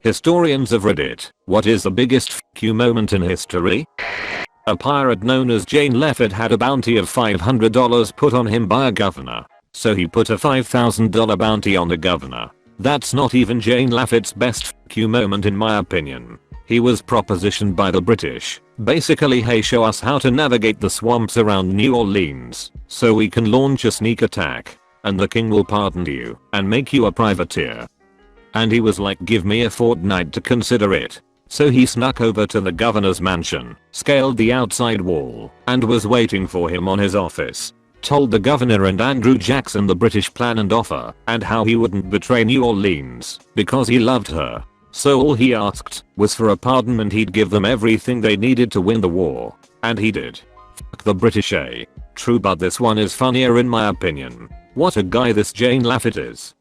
Historians of Reddit, what is the biggest f*** you moment in history? A pirate known as Jane Leffert had a bounty of $500 put on him by a governor. So he put a $5,000 bounty on the governor. That's not even Jane Leffert's best f*** you moment in my opinion. He was propositioned by the British. Basically, hey, show us how to navigate the swamps around New Orleans so we can launch a sneak attack. And the king will pardon you and make you a privateer. And he was like, give me a fortnight to consider it. So he snuck over to the governor's mansion, scaled the outside wall, and was waiting for him on his office. Told the governor and Andrew Jackson the British plan and offer, and how he wouldn't betray New Orleans because he loved her. So all he asked was for a pardon and he'd give them everything they needed to win the war. And he did. Fuck the British, eh? True, but this one is funnier in my opinion. What a guy this Jane Leffert is.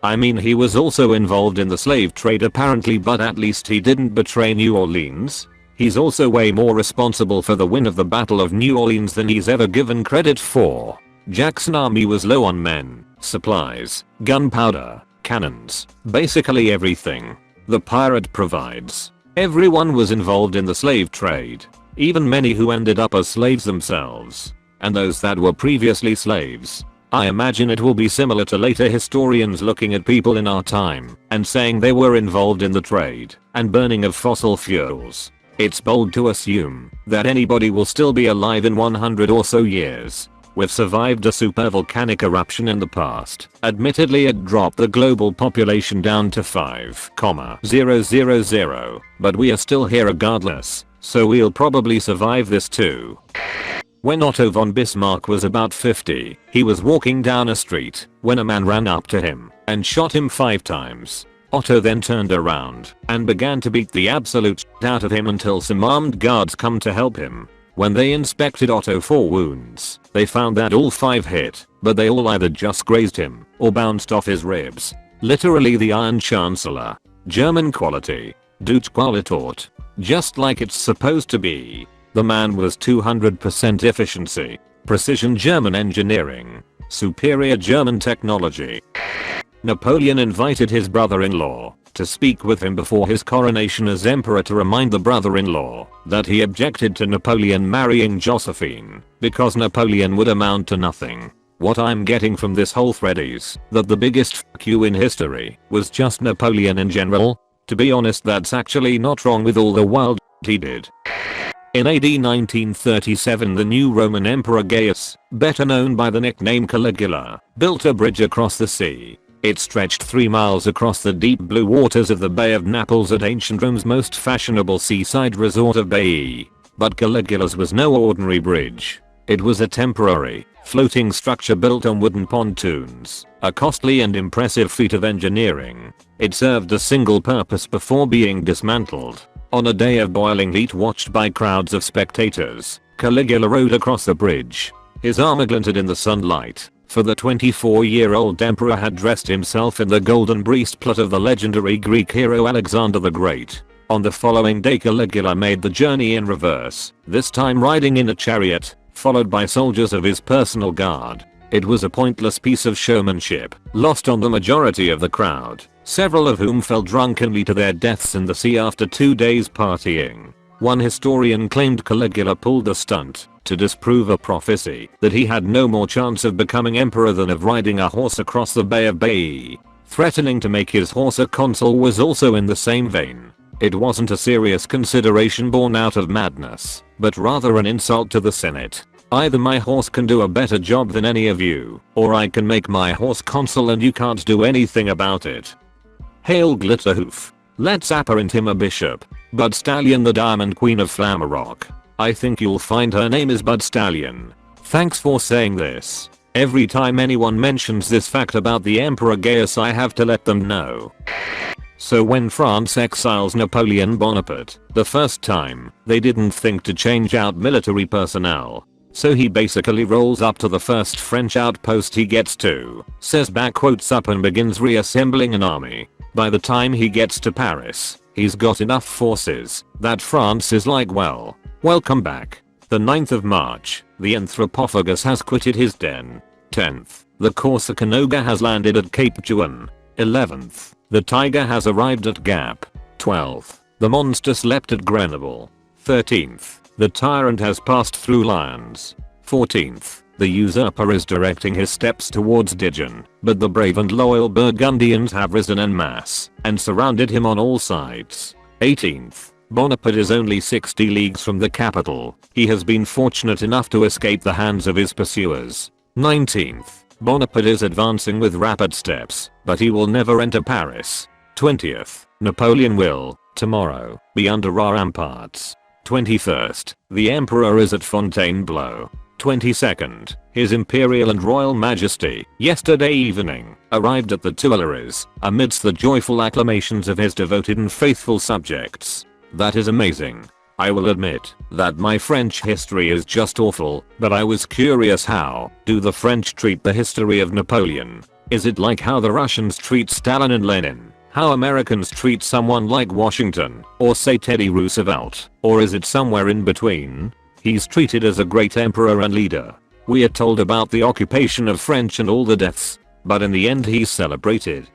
I mean, he was also involved in the slave trade apparently, but at least he didn't betray New Orleans. He's also way more responsible for the win of the Battle of New Orleans than he's ever given credit for. Jackson's army was low on men, supplies, gunpowder, cannons, basically everything. The pirate provides. Everyone was involved in the slave trade, even many who ended up as slaves themselves, and those that were previously slaves. I imagine it will be similar to later historians looking at people in our time and saying they were involved in the trade and burning of fossil fuels. It's bold to assume that anybody will still be alive in 100 or so years. We've survived a supervolcanic eruption in the past. Admittedly, it dropped the global population down to 5,000, but we are still here regardless, so we'll probably survive this too. When Otto von Bismarck was about 50, he was walking down a street when a man ran up to him and shot him 5 times. Otto then turned around and began to beat the absolute shit out of him until some armed guards come to help him. When they inspected Otto for wounds, they found that all 5 hit, but they all either just grazed him or bounced off his ribs. Literally the Iron Chancellor. German quality. Deutsche Qualität. Just like it's supposed to be. The man was 200% efficiency. Precision German engineering. Superior German technology. Napoleon invited his brother-in-law to speak with him before his coronation as emperor to remind the brother-in-law that he objected to Napoleon marrying Josephine because Napoleon would amount to nothing. What I'm getting from this whole thread is that the biggest fuck you in history was just Napoleon in general. To be honest, that's actually not wrong with all the wild he did. In AD 1937, the new Roman Emperor Gaius, better known by the nickname Caligula, built a bridge across the sea. It stretched 3 miles across the deep blue waters of the Bay of Naples at ancient Rome's most fashionable seaside resort of Baiae. But Caligula's was no ordinary bridge. It was a temporary, floating structure built on wooden pontoons, a costly and impressive feat of engineering. It served a single purpose before being dismantled. On a day of boiling heat watched by crowds of spectators, Caligula rode across the bridge. His armor glinted in the sunlight, for the 24-year-old emperor had dressed himself in the golden breastplate of the legendary Greek hero Alexander the Great. On the following day, Caligula made the journey in reverse, this time riding in a chariot, followed by soldiers of his personal guard. It was a pointless piece of showmanship, lost on the majority of the crowd, several of whom fell drunkenly to their deaths in the sea after 2 days partying. One historian claimed Caligula pulled the stunt to disprove a prophecy that he had no more chance of becoming emperor than of riding a horse across the Bay of Baiae. Threatening to make his horse a consul was also in the same vein. It wasn't a serious consideration born out of madness, but rather an insult to the Senate. Either my horse can do a better job than any of you, or I can make my horse consul and you can't do anything about it. Hail Glitterhoof. Let's apparent him a bishop. Bud Stallion, the Diamond Queen of Flamarok. I think you'll find her name is Bud Stallion. Thanks for saying this. Every time anyone mentions this fact about the Emperor Gaius, I have to let them know. So when France exiles Napoleon Bonaparte, the first time, they didn't think to change out military personnel. So he basically rolls up to the first French outpost he gets to, says backquotes up and begins reassembling an army. By the time he gets to Paris, he's got enough forces that France is like, well, welcome back. The 9th of March, the Anthropophagus has quitted his den. 10th, the Corsican ogre has landed at Cape Juan. 11th, The tiger has arrived at Gap. 12th. The monster slept at Grenoble. 13th. The tyrant has passed through Lyons. 14th. The usurper is directing his steps towards Dijon, but the brave and loyal Burgundians have risen en masse and surrounded him on all sides. 18th. Bonaparte is only 60 leagues from the capital. He has been fortunate enough to escape the hands of his pursuers. 19th. Bonaparte is advancing with rapid steps, but he will never enter Paris. 20th. Napoleon will, tomorrow, be under our ramparts. 21st. The Emperor is at Fontainebleau. 22nd. His Imperial and Royal Majesty, yesterday evening, arrived at the Tuileries, amidst the joyful acclamations of his devoted and faithful subjects. That is amazing. I will admit that my French history is just awful, but I was curious, how do the French treat the history of Napoleon? Is it like how the Russians treat Stalin and Lenin? How Americans treat someone like Washington, or say Teddy Roosevelt, or is it somewhere in between? He's treated as a great emperor and leader. We are told about the occupation of French and all the deaths, but in the end he's celebrated.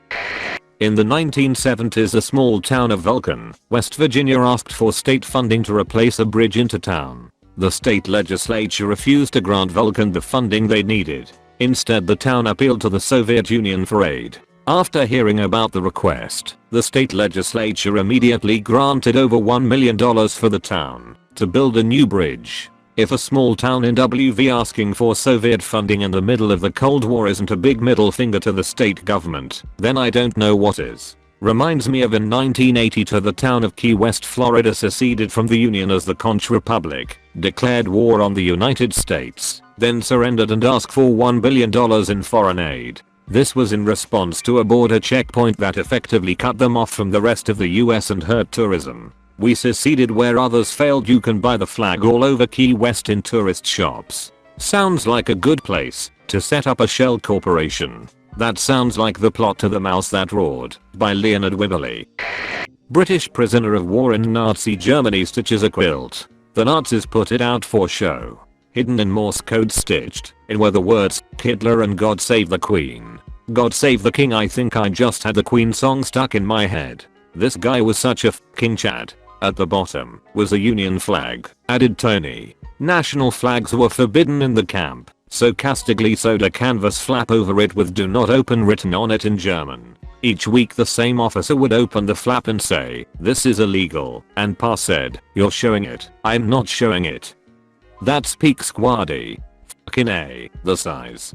In the 1970s, a small town of Vulcan, West Virginia asked for state funding to replace a bridge into town. The state legislature refused to grant Vulcan the funding they needed. Instead, the town appealed to the Soviet Union for aid. After hearing about the request, the state legislature immediately granted over $1 million for the town to build a new bridge. If a small town in WV asking for Soviet funding in the middle of the Cold War isn't a big middle finger to the state government, then I don't know what is. Reminds me of in 1982 the town of Key West, Florida seceded from the Union as the Conch Republic, declared war on the United States, then surrendered and asked for $1 billion in foreign aid. This was in response to a border checkpoint that effectively cut them off from the rest of the US and hurt tourism. We seceded where others failed. You can buy the flag all over Key West in tourist shops. Sounds like a good place to set up a shell corporation. That sounds like the plot to The Mouse That Roared by Leonard Wibberley. British prisoner of war in Nazi Germany stitches a quilt. The Nazis put it out for show. Hidden in Morse code, stitched in were the words Hitler and God Save the Queen. God Save the King. I think I just had the Queen song stuck in my head. This guy was such a f***ing Chad. At the bottom was a Union flag, added Tony. National flags were forbidden in the camp, so Castigli sewed a canvas flap over it with "Do Not Open" written on it in German. Each week the same officer would open the flap and say, "This is illegal," and Pa said, "You're showing it." "I'm not showing it." That's peak squaddy. Fucking A, the size.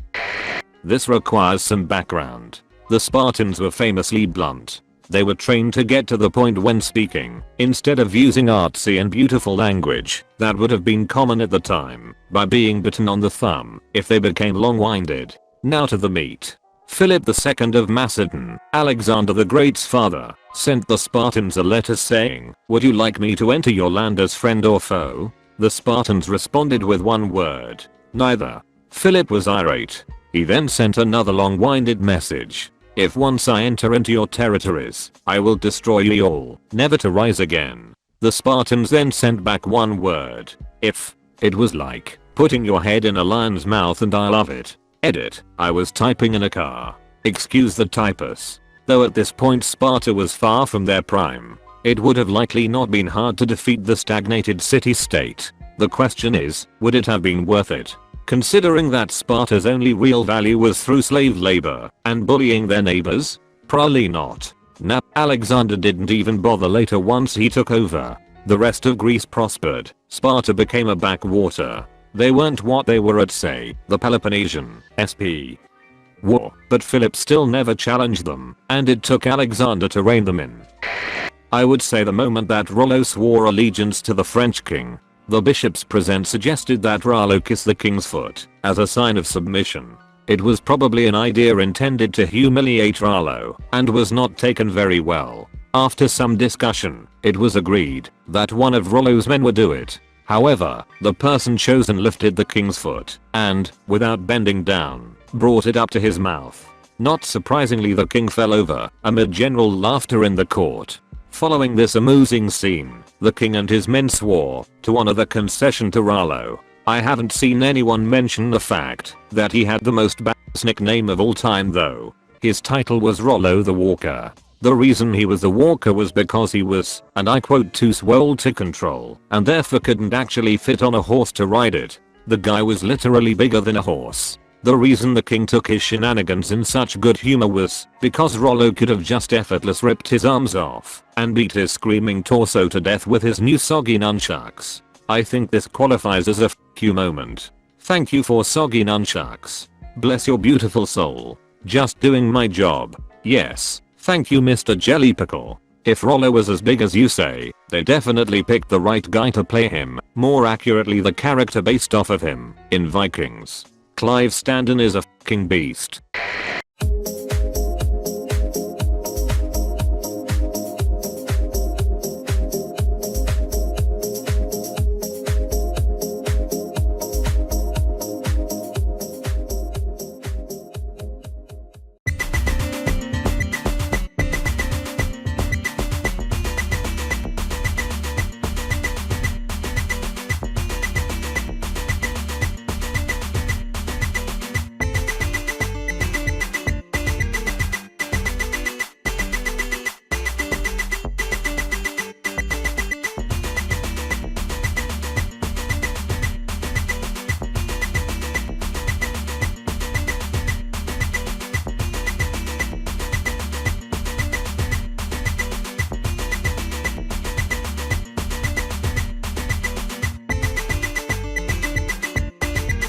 This requires some background. The Spartans were famously blunt. They were trained to get to the point when speaking, instead of using artsy and beautiful language that would have been common at the time, by being bitten on the thumb if they became long-winded. Now to the meat. Philip II of Macedon, Alexander the Great's father, sent the Spartans a letter saying, "Would you like me to enter your land as friend or foe?" The Spartans responded with one word, "Neither." Philip was irate. He then sent another long-winded message. "If once I enter into your territories, I will destroy you all, never to rise again." The Spartans then sent back one word, "If." It was like putting your head in a lion's mouth, and I love it. Edit. I was typing in a car. Excuse the typos. Though at this point Sparta was far from their prime, it would have likely not been hard to defeat the stagnated city-state. The question is, would it have been worth it? Considering that Sparta's only real value was through slave labor and bullying their neighbors? Probably not. Nah, Alexander didn't even bother later once he took over. The rest of Greece prospered. Sparta became a backwater. They weren't what they were at, say, the Peloponnesian SP War, but Philip still never challenged them, and it took Alexander to rein them in. I would say the moment that Rollo swore allegiance to the French king, the bishops present suggested that Rollo kiss the king's foot as a sign of submission. It was probably an idea intended to humiliate Rollo and was not taken very well. After some discussion, it was agreed that one of Rollo's men would do it. However, the person chosen lifted the king's foot and, without bending down, brought it up to his mouth. Not surprisingly, the king fell over amid general laughter in the court. Following this amusing scene, the king and his men swore to honor the concession to Rollo. I haven't seen anyone mention the fact that he had the most badass nickname of all time though. His title was Rollo the Walker. The reason he was a walker was because he was, and I quote, too swole to control and therefore couldn't actually fit on a horse to ride it. The guy was literally bigger than a horse. The reason the king took his shenanigans in such good humor was because Rollo could have just effortlessly ripped his arms off and beat his screaming torso to death with his new soggy nunchucks. I think this qualifies as a f you moment. Thank you for soggy nunchucks. Bless your beautiful soul. Just doing my job. Yes. Thank you, Mr. Jellypickle. If Rollo was as big as you say, they definitely picked the right guy to play him, more accurately the character based off of him, in Vikings. Clive Standen is a fucking beast.